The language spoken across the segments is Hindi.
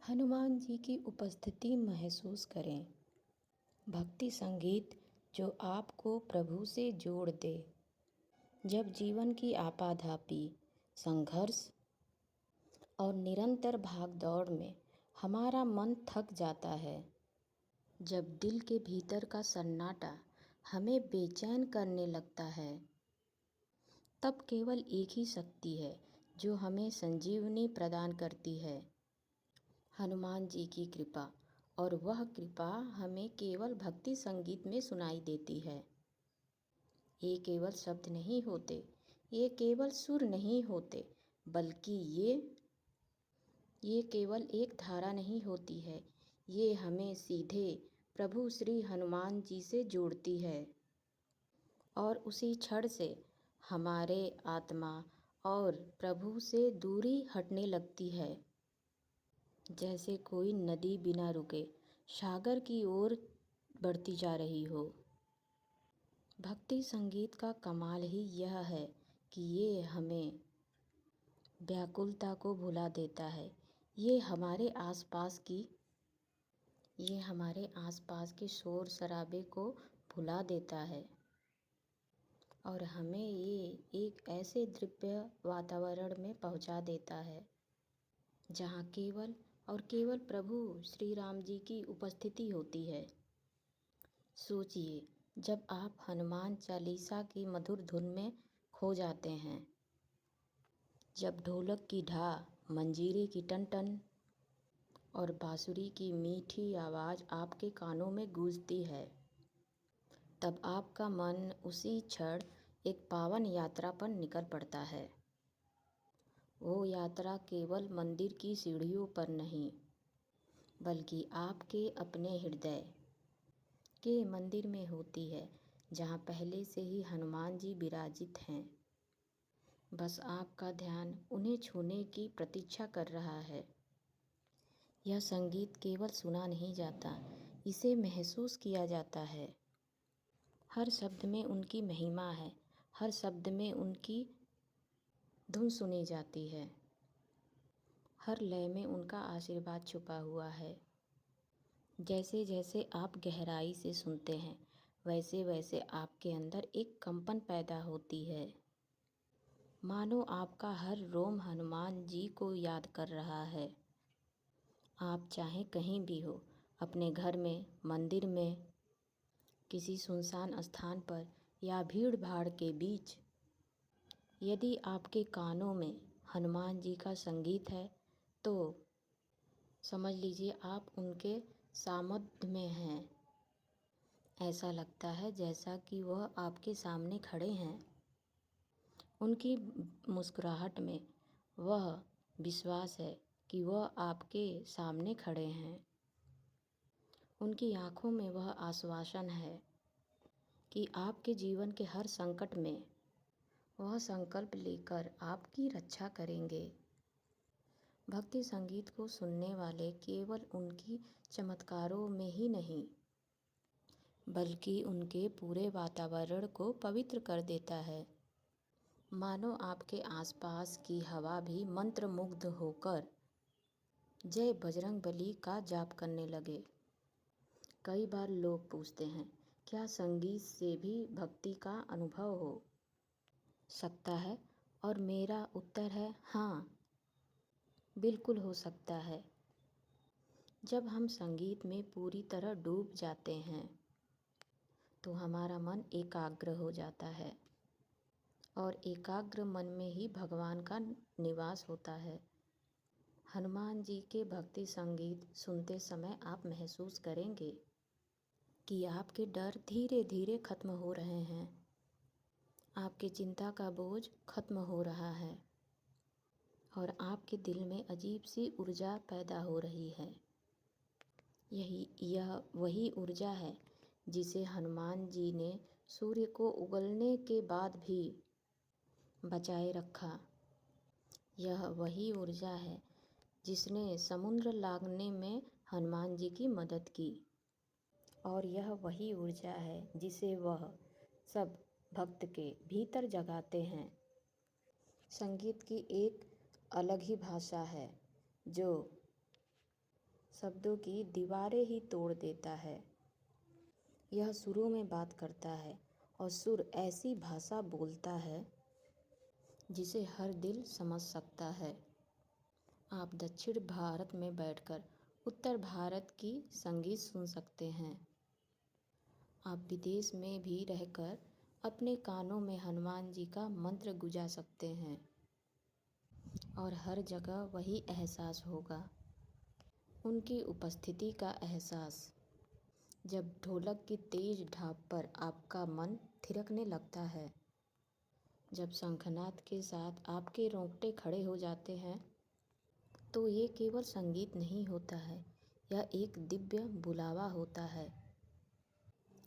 हनुमान जी की उपस्थिति महसूस करें। भक्ति संगीत जो आपको प्रभु से जोड़ दे। जब जीवन की आपाधापी, संघर्ष और निरंतर भागदौड़ में हमारा मन थक जाता है, जब दिल के भीतर का सन्नाटा हमें बेचैन करने लगता है, तब केवल एक ही शक्ति है जो हमें संजीवनी प्रदान करती है, हनुमान जी की कृपा। और वह कृपा हमें केवल भक्ति संगीत में सुनाई देती है। ये केवल शब्द नहीं होते, ये केवल सुर नहीं होते, बल्कि ये केवल एक धारा नहीं होती है, ये हमें सीधे प्रभु श्री हनुमान जी से जोड़ती है। और उसी क्षण से हमारे आत्मा और प्रभु से दूरी हटने लगती है, जैसे कोई नदी बिना रुके सागर की ओर बढ़ती जा रही हो। भक्ति संगीत का कमाल ही यह है कि ये हमें व्याकुलता को भुला देता है। ये हमारे आसपास के शोर शराबे को भुला देता है और हमें ये एक ऐसे दिव्य वातावरण में पहुंचा देता है जहाँ केवल और केवल प्रभु श्री राम जी की उपस्थिति होती है। सोचिए, जब आप हनुमान चालीसा की मधुर धुन में खो जाते हैं, जब ढोलक की ढा, मंजीरे की टन-टन और बांसुरी की मीठी आवाज़ आपके कानों में गूंजती है, तब आपका मन उसी क्षण एक पावन यात्रा पर निकल पड़ता है। वो यात्रा केवल मंदिर की सीढ़ियों पर नहीं, बल्कि आपके अपने हृदय के मंदिर में होती है, जहाँ पहले से ही हनुमान जी विराजित हैं। बस आपका ध्यान उन्हें छूने की प्रतीक्षा कर रहा है। यह संगीत केवल सुना नहीं जाता, इसे महसूस किया जाता है। हर शब्द में उनकी महिमा है, हर शब्द में उनकी धुन सुनी जाती है, हर लय में उनका आशीर्वाद छुपा हुआ है। जैसे जैसे आप गहराई से सुनते हैं, वैसे वैसे आपके अंदर एक कंपन पैदा होती है, मानो आपका हर रोम हनुमान जी को याद कर रहा है। आप चाहे कहीं भी हो, अपने घर में, मंदिर में, किसी सुनसान स्थान पर या भीड़ भाड़ के बीच, यदि आपके कानों में हनुमान जी का संगीत है, तो समझ लीजिए आप उनके सानिध्य में हैं। ऐसा लगता है जैसा कि वह आपके सामने खड़े हैं। उनकी मुस्कुराहट में वह विश्वास है कि वह आपके सामने खड़े हैं। उनकी आँखों में वह आश्वासन है कि आपके जीवन के हर संकट में वह संकल्प लेकर आपकी रक्षा करेंगे। भक्ति संगीत को सुनने वाले केवल उनकी चमत्कारों में ही नहीं, बल्कि उनके पूरे वातावरण को पवित्र कर देता है। मानो आपके आसपास की हवा भी मंत्रमुग्ध होकर जय बजरंगबली का जाप करने लगे। कई बार लोग पूछते हैं, क्या संगीत से भी भक्ति का अनुभव हो सकता है? और मेरा उत्तर है हाँ, बिल्कुल हो सकता है। जब हम संगीत में पूरी तरह डूब जाते हैं, तो हमारा मन एकाग्र हो जाता है और एकाग्र मन में ही भगवान का निवास होता है। हनुमान जी के भक्ति संगीत सुनते समय आप महसूस करेंगे कि आपके डर धीरे धीरे खत्म हो रहे हैं, आपकी चिंता का बोझ खत्म हो रहा है और आपके दिल में अजीब सी ऊर्जा पैदा हो रही है। यह वही ऊर्जा है जिसे हनुमान जी ने सूर्य को उगलने के बाद भी बचाए रखा। यह वही ऊर्जा है जिसने समुद्र लांघने में हनुमान जी की मदद की और यह वही ऊर्जा है जिसे वह सब भक्त के भीतर जगाते हैं। संगीत की एक अलग ही भाषा है जो शब्दों की दीवारें ही तोड़ देता है। यह सुरों में बात करता है और सुर ऐसी भाषा बोलता है जिसे हर दिल समझ सकता है। आप दक्षिण भारत में बैठकर उत्तर भारत की संगीत सुन सकते हैं। आप विदेश में भी रहकर अपने कानों में हनुमान जी का मंत्र गुंजा सकते हैं और हर जगह वही एहसास होगा, उनकी उपस्थिति का एहसास। जब ढोलक की तेज ढाप पर आपका मन थिरकने लगता है, जब शंखनाद के साथ आपके रोंगटे खड़े हो जाते हैं, तो ये केवल संगीत नहीं होता है, यह एक दिव्य बुलावा होता है।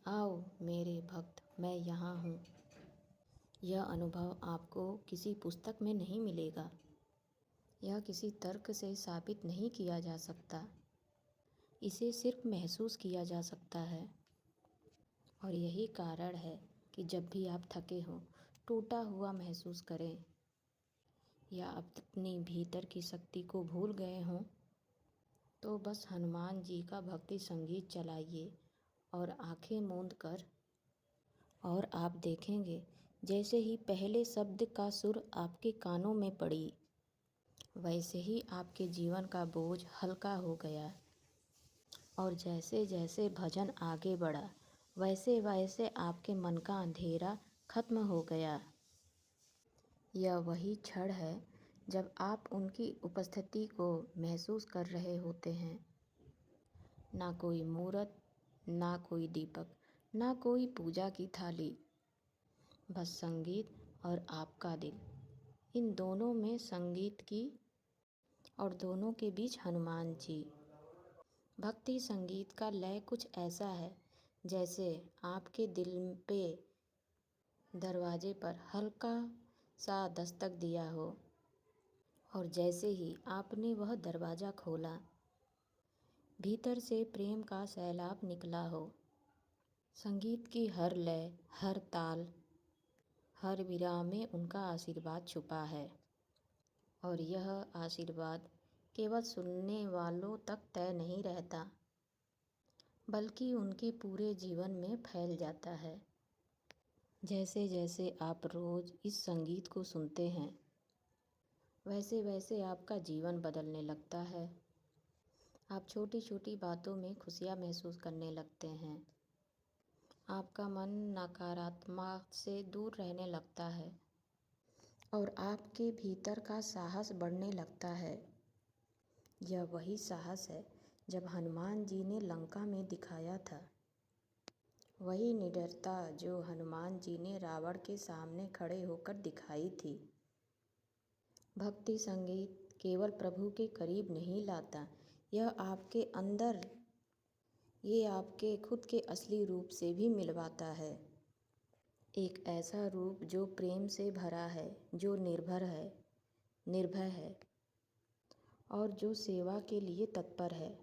आओ मेरे भक्त, मैं यहाँ हूँ। यह अनुभव आपको किसी पुस्तक में नहीं मिलेगा। यह किसी तर्क से साबित नहीं किया जा सकता। इसे सिर्फ महसूस किया जा सकता है। और यही कारण है कि जब भी आप थके हों, टूटा हुआ महसूस करें या अपनी भीतर की शक्ति को भूल गए हों, तो बस हनुमान जी का भक्ति संगीत चलाइए और आंखें मूंद कर, और आप देखेंगे जैसे ही पहले शब्द का सुर आपके कानों में पड़ी, वैसे ही आपके जीवन का बोझ हल्का हो गया। और जैसे जैसे भजन आगे बढ़ा, वैसे वैसे आपके मन का अंधेरा खत्म हो गया। यह वही क्षण है जब आप उनकी उपस्थिति को महसूस कर रहे होते हैं। ना कोई मूरत, ना कोई दीपक, ना कोई पूजा की थाली, बस संगीत और आपका दिल। इन दोनों में संगीत की और दोनों के बीच हनुमान जी। भक्ति संगीत का लय कुछ ऐसा है जैसे आपके दिल पे दरवाजे पर हल्का सा दस्तक दिया हो, और जैसे ही आपने वह दरवाज़ा खोला, भीतर से प्रेम का सैलाब निकला हो। संगीत की हर लय, हर ताल, हर विराम में उनका आशीर्वाद छुपा है, और यह आशीर्वाद केवल सुनने वालों तक तय नहीं रहता, बल्कि उनके पूरे जीवन में फैल जाता है। जैसे जैसे आप रोज़ इस संगीत को सुनते हैं, वैसे वैसे आपका जीवन बदलने लगता है। आप छोटी छोटी बातों में खुशियाँ महसूस करने लगते हैं। आपका मन नकारात्मक से दूर रहने लगता है और आपके भीतर का साहस बढ़ने लगता है। यह वही साहस है जब हनुमान जी ने लंका में दिखाया था, वही निडरता जो हनुमान जी ने रावण के सामने खड़े होकर दिखाई थी। भक्ति संगीत केवल प्रभु के करीब नहीं लाता, यह आपके अंदर, ये आपके खुद के असली रूप से भी मिलवाता है। एक ऐसा रूप जो प्रेम से भरा है, जो निर्भर है, निर्भय है और जो सेवा के लिए तत्पर है।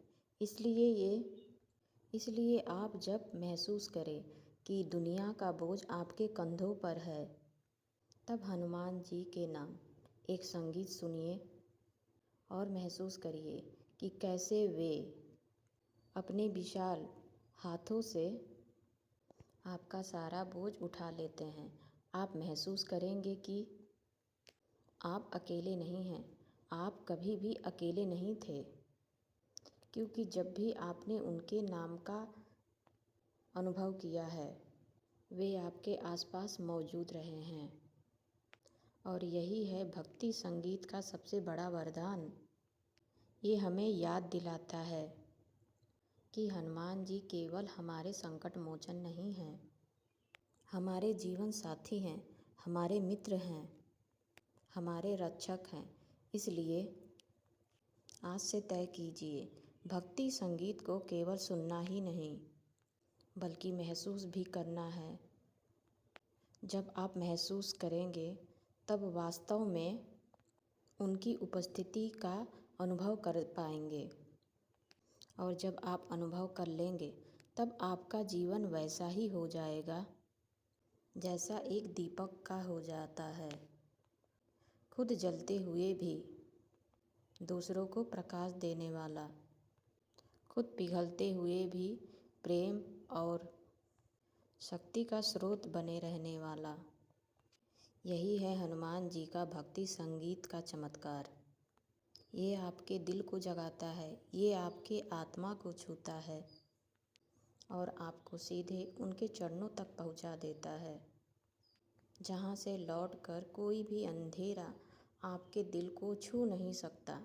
इसलिए आप जब महसूस करें कि दुनिया का बोझ आपके कंधों पर है, तब हनुमान जी के नाम एक संगीत सुनिए और महसूस करिए कि कैसे वे अपने विशाल हाथों से आपका सारा बोझ उठा लेते हैं। आप महसूस करेंगे कि आप अकेले नहीं हैं। आप कभी भी अकेले नहीं थे, क्योंकि जब भी आपने उनके नाम का अनुभव किया है, वे आपके आसपास मौजूद रहे हैं। और यही है भक्ति संगीत का सबसे बड़ा वरदान। ये हमें याद दिलाता है कि हनुमान जी केवल हमारे संकट मोचन नहीं हैं, हमारे जीवन साथी हैं, हमारे मित्र हैं, हमारे रक्षक हैं। इसलिए आज से तय कीजिए, भक्ति संगीत को केवल सुनना ही नहीं, बल्कि महसूस भी करना है। जब आप महसूस करेंगे, तब वास्तव में उनकी उपस्थिति का अनुभव कर पाएंगे। और जब आप अनुभव कर लेंगे, तब आपका जीवन वैसा ही हो जाएगा जैसा एक दीपक का हो जाता है, खुद जलते हुए भी दूसरों को प्रकाश देने वाला। खुद पिघलते हुए भी प्रेम और शक्ति का स्रोत बने रहने वाला। यही है हनुमान जी का भक्ति संगीत का चमत्कार। ये आपके दिल को जगाता है, ये आपके आत्मा को छूता है और आपको सीधे उनके चरणों तक पहुंचा देता है, जहाँ से लौटकर कोई भी अंधेरा आपके दिल को छू नहीं सकता।